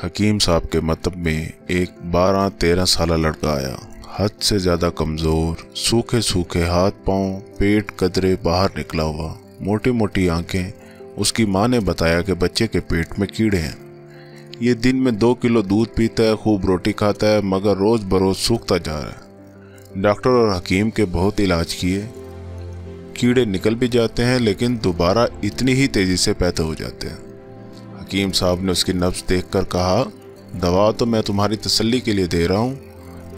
हकीम साहब के मतब में एक 12-13 साल लड़का आया, हद से ज़्यादा कमज़ोर, सूखे सूखे हाथ पांव, पेट कदरे बाहर निकला हुआ, मोटी मोटी आंखें। उसकी माँ ने बताया कि बच्चे के पेट में कीड़े हैं। ये दिन में 2 किलो दूध पीता है, खूब रोटी खाता है, मगर रोज़ बरोज़ सूखता जा रहा है। डॉक्टर और हकीम के बहुत इलाज किए, कीड़े निकल भी जाते हैं लेकिन दोबारा इतनी ही तेज़ी से पैदा हो जाते हैं। हकीम साहब ने उसकी नब्ज़ देखकर कहा, दवा तो मैं तुम्हारी तसल्ली के लिए दे रहा हूँ,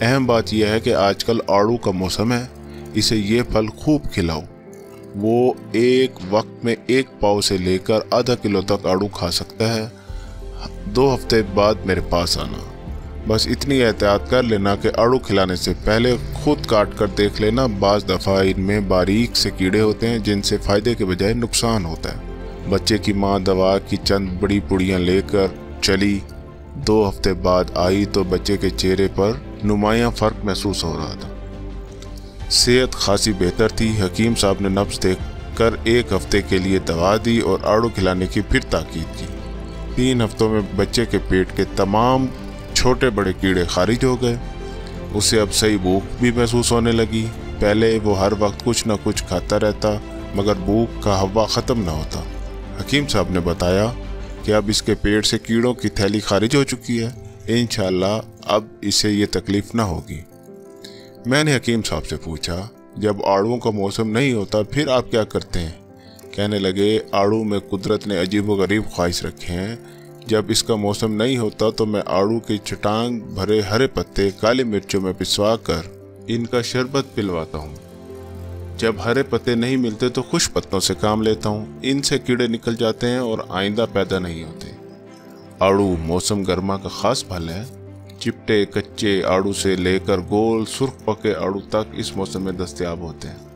अहम बात यह है कि आजकल आड़ू का मौसम है, इसे ये फल खूब खिलाओ। वो एक वक्त में 1 पाव से लेकर आधा किलो तक आड़ू खा सकता है। 2 हफ्ते बाद मेरे पास आना, बस इतनी एहतियात कर लेना कि आड़ू खिलाने से पहले खुद काट कर देख लेना, बाज़ दफ़ा इनमें बारीक से कीड़े होते हैं जिनसे फ़ायदे के बजाय नुकसान होता है। बच्चे की माँ दवा की चंद बड़ी पुड़ियाँ लेकर चली। 2 हफ्ते बाद आई तो बच्चे के चेहरे पर नुमायाँ फ़र्क महसूस हो रहा था, सेहत खासी बेहतर थी। हकीम साहब ने नब्ज़ देखकर 1 हफ्ते के लिए दवा दी और आड़ू खिलाने की फिर ताकीद की। 3 हफ्तों में बच्चे के पेट के तमाम छोटे बड़े कीड़े खारिज हो गए। उसे अब सही भूख भी महसूस होने लगी। पहले वो हर वक्त कुछ न कुछ खाता रहता, मगर भूख का हवा ख़त्म न होता। हकीम साहब ने बताया कि अब इसके पेट से कीड़ों की थैली खारिज हो चुकी है, इंशाअल्लाह अब इसे ये तकलीफ़ ना होगी। मैंने हकीम साहब से पूछा, जब आड़ूओं का मौसम नहीं होता फिर आप क्या करते हैं? कहने लगे, आड़ू में कुदरत ने अजीब व गरीब ख्वाहिश रखे हैं। जब इसका मौसम नहीं होता तो मैं आड़ू के चटांग भरे हरे पत्ते काली मिर्चों में पिसवा कर इनका शरबत पिलवाता हूँ। जब हरे पत्ते नहीं मिलते तो खुश पत्तों से काम लेता हूँ, इनसे कीड़े निकल जाते हैं और आइंदा पैदा नहीं होते। आड़ू मौसम गर्मा का ख़ास फल है। चिपटे कच्चे आड़ू से लेकर गोल सुर्ख पके आड़ू तक इस मौसम में दस्तयाब होते हैं।